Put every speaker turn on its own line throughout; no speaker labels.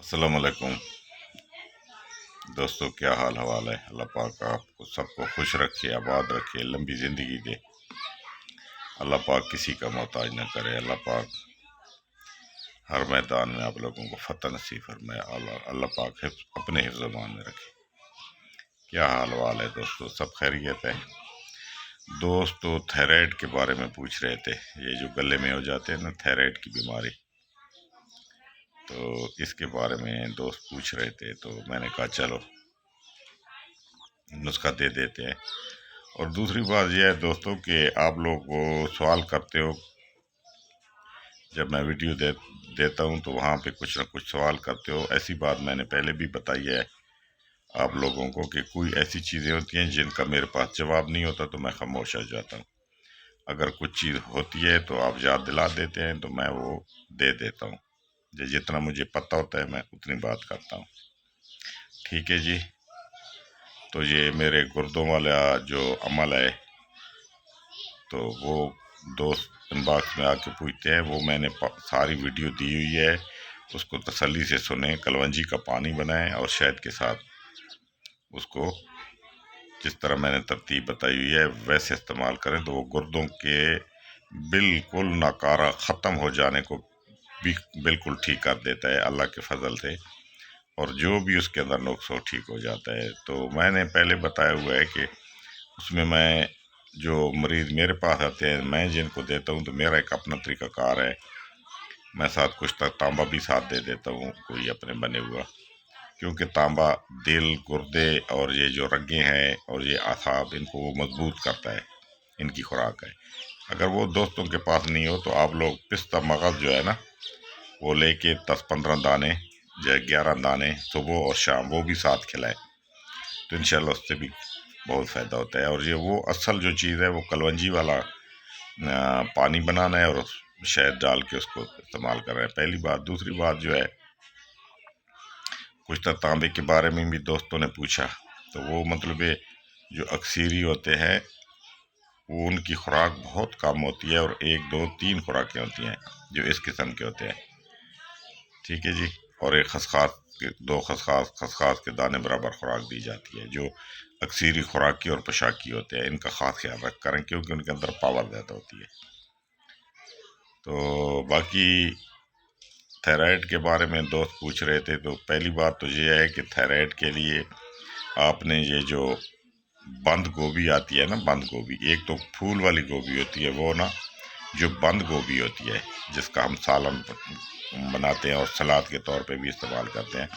السلام علیکم دوستو، کیا حال حوال ہے؟ اللہ پاک آپ کو سب کو خوش رکھے، آباد رکھے، لمبی زندگی دے۔ اللہ پاک کسی کا محتاج نہ کرے۔ اللہ پاک ہر میدان میں آپ لوگوں کو فتح نصیب فرمائے۔ اللہ پاک اپنے حفظ و امان میں رکھے۔ کیا حال حوال ہے دوستو؟ سب خیریت ہے؟ دوستو تھائرائیڈ کے بارے میں پوچھ رہے تھے، یہ جو گلے میں ہو جاتے ہیں نا تھائرائیڈ کی بیماری، تو اس کے بارے میں دوست پوچھ رہے تھے، تو میں نے کہا چلو نسخہ دے دیتے ہیں۔ اور دوسری بات یہ ہے دوستو کہ آپ لوگ وہ سوال کرتے ہو، جب میں ویڈیو دیتا ہوں تو وہاں پہ کچھ نہ کچھ سوال کرتے ہو۔ ایسی بات میں نے پہلے بھی بتائی ہے آپ لوگوں کو کہ کوئی ایسی چیزیں ہوتی ہیں جن کا میرے پاس جواب نہیں ہوتا تو میں خاموش ہو جاتا ہوں۔ اگر کچھ چیز ہوتی ہے تو آپ یاد دلا دیتے ہیں تو میں وہ دے دیتا ہوں۔ جتنا مجھے پتہ ہوتا ہے میں اتنی بات کرتا ہوں، ٹھیک ہے جی؟ تو یہ میرے گردوں والا جو عمل ہے تو وہ دوست ان باکس میں آ کے پوچھتے ہیں، وہ میں نے ساری ویڈیو دی ہوئی ہے، اس کو تسلی سے سنیں، کلونجی کا پانی بنائیں اور شہد کے ساتھ اس کو جس طرح میں نے ترتیب بتائی ہوئی ہے ویسے استعمال کریں تو وہ گردوں کے بالکل ناکارہ ختم ہو جانے کو بھی بالکل ٹھیک کر دیتا ہے اللہ کے فضل سے، اور جو بھی اس کے اندر نقص ہو ٹھیک ہو جاتا ہے۔ تو میں نے پہلے بتایا ہوا ہے کہ اس میں جو مریض میرے پاس آتے ہیں میں جن کو دیتا ہوں تو میرا ایک اپنا طریقہ کار ہے، میں ساتھ کچھ تانبا بھی ساتھ دے دیتا ہوں کوئی اپنے بنے ہوا، کیونکہ تانبا دل، گردے اور یہ جو رگیں ہیں اور یہ اعصاب ان کو وہ مضبوط کرتا ہے، ان کی خوراک ہے۔ اگر وہ دوستوں کے پاس نہیں ہو تو آپ لوگ پستہ مغز جو ہے نا وہ لے کے 10-15 دانے یا 11 دانے صبح اور شام وہ بھی ساتھ کھلائے تو انشاءاللہ اس سے بھی بہت فائدہ ہوتا ہے۔ اور یہ وہ اصل جو چیز ہے وہ کلونجی والا پانی بنانا ہے اور شہد ڈال کے اس کو استعمال کر رہے ہیں، پہلی بات۔ دوسری بات جو ہے کچھ تانبے کے بارے میں بھی دوستوں نے پوچھا، تو وہ مطلب جو اکثیری ہوتے ہیں وہ ان کی خوراک بہت کم ہوتی ہے اور 1 2 3 خوراکیں ہوتی ہیں جو اس قسم کے ہوتے ہیں، ٹھیک ہے جی؟ اور ایک دو خسخاس کے دانے برابر خوراک دی جاتی ہے، جو اکثیری خوراکی اور پوشاکی ہوتے ہیں، ان کا خاص خیال کریں کیونکہ ان کے اندر پاور زیادہ ہوتی ہے۔ تو باقی تھائرائیڈ کے بارے میں دوست پوچھ رہے تھے، تو پہلی بات تو یہ ہے کہ تھائرائیڈ کے لیے آپ نے یہ جو بند گوبھی آتی ہے نا، بند گوبھی، ایک تو پھول والی گوبھی ہوتی ہے وہ نا، جو بند گوبھی ہوتی ہے جس کا ہم سالن بناتے ہیں اور سلاد کے طور پہ بھی استعمال کرتے ہیں،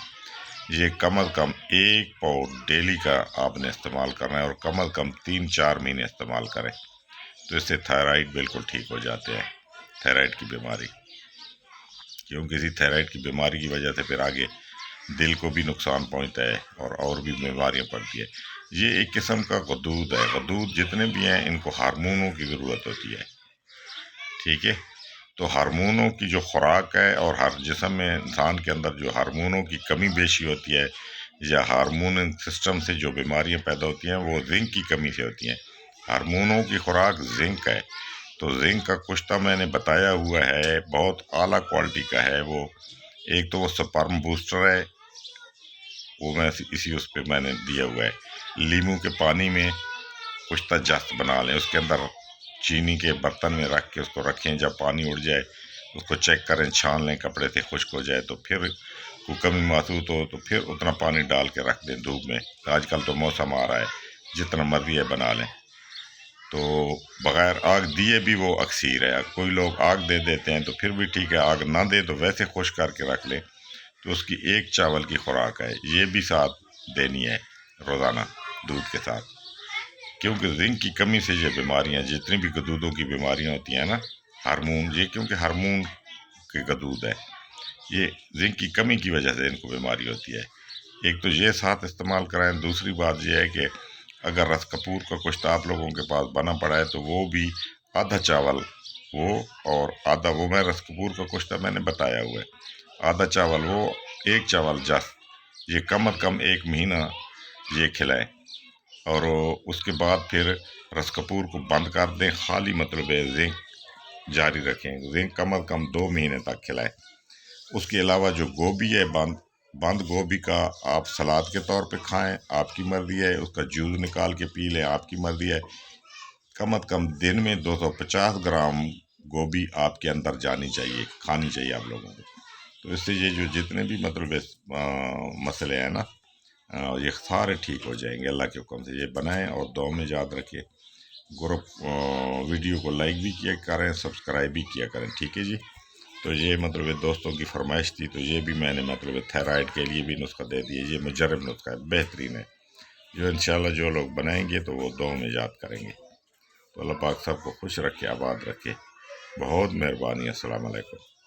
یہ کم از کم 1 پاؤ ڈیلی کا آپ نے استعمال کرنا ہے اور کم از کم 3-4 مہینے استعمال کریں تو اس سے تھائرائیڈ بالکل ٹھیک ہو جاتے ہیں، تھائرائیڈ کی بیماری، کیونکہ اسی تھائرائیڈ کی بیماری کی وجہ سے پھر آگے دل کو بھی نقصان پہنچتا ہے اور بھی بیماریاں پڑتی ہے۔ یہ ایک قسم کا غدود ہے، غدود جتنے بھی ہیں ان کو ہارمونوں کی ضرورت ہوتی ہے، ٹھیک ہے؟ تو ہارمونوں کی جو خوراک ہے اور ہر جسم میں انسان کے اندر جو ہارمونوں کی کمی بیشی ہوتی ہے یا ہارمون سسٹم سے جو بیماریاں پیدا ہوتی ہیں وہ زنک کی کمی سے ہوتی ہیں۔ ہارمونوں کی خوراک زنک ہے، تو زنک کا کشتہ میں نے بتایا ہوا ہے، بہت اعلیٰ کوالٹی کا ہے وہ۔ ایک تو وہ سپرم بوسٹر ہے، وہ میں اس پہ میں نے دیا ہوا ہے۔ لیموں کے پانی میں کشتہ جست بنا لیں، اس کے اندر چینی کے برتن میں رکھ کے اس کو رکھیں، جب پانی اڑ جائے اس کو چیک کریں، چھان لیں کپڑے سے، خشک ہو جائے تو پھر کوئی کمی محسوس ہو تو پھر اتنا پانی ڈال کے رکھ دیں دھوپ میں۔ آج کل تو موسم آ رہا ہے، جتنا مرضی ہے بنا لیں، تو بغیر آگ دیے بھی وہ اکثیر ہے۔ کوئی لوگ آگ دے دیتے ہیں تو پھر بھی ٹھیک ہے، آگ نہ دے تو ویسے خشک کر کے رکھ لیں تو اس کی 1 چاول کی خوراک ہے، یہ بھی ساتھ دینی ہے روزانہ دودھ کے ساتھ، کیونکہ زنک کی کمی سے یہ بیماریاں جتنی بھی غدودوں کی بیماریاں ہوتی ہیں نا، ہارمون، یہ کیونکہ ہارمون کے غدود ہے، یہ زنک کی کمی کی وجہ سے ان کو بیماری ہوتی ہے۔ ایک تو یہ ساتھ استعمال کرائیں، دوسری بات یہ ہے کہ اگر رس کپور کا کشتہ آپ لوگوں کے پاس بنا پڑا ہے تو وہ بھی آدھا چاول وہ اور آدھا وہ، میں رس کپور کا کشتہ میں نے بتایا ہوا ہے، آدھا چاول وہ 1 چاول جس، یہ کم از کم 1 مہینہ یہ کھلائیں، اور اس کے بعد پھر رس کپور کو بند کر دیں، خالی مطلب ہے زنک جاری رکھیں، زنک کم از کم 2 مہینے تک کھلائیں۔ اس کے علاوہ جو گوبھی ہے بند، بند گوبھی کا آپ سلاد کے طور پہ کھائیں، آپ کی مرضی ہے، اس کا جوس نکال کے پی لیں، آپ کی مرضی ہے۔ کم از کم دن میں 250 گرام گوبھی آپ کے اندر جانی چاہیے، کھانی چاہیے آپ لوگوں کو۔ تو اس سے یہ جو جتنے بھی مطلب مسئلے ہیں نا، یہ سارے ٹھیک ہو جائیں گے اللہ کے حکم سے۔ یہ بنائیں اور دعاؤں میں یاد رکھیں۔ گروپ ویڈیو کو لائک بھی کیا کریں، سبسکرائب بھی کیا کریں، ٹھیک ہے جی۔ تو یہ مطلب دوستوں کی فرمائش تھی، تو یہ بھی میں نے مطلب تھائرائڈ کے لیے بھی نسخہ دے دیا۔ یہ مجرب نسخہ ہے، بہترین ہے، جو انشاءاللہ جو لوگ بنائیں گے تو وہ دعاؤں میں یاد کریں گے۔ تو اللہ پاک سب کو خوش رکھے، آباد رکھے۔ بہت مہربانی، السلام علیکم۔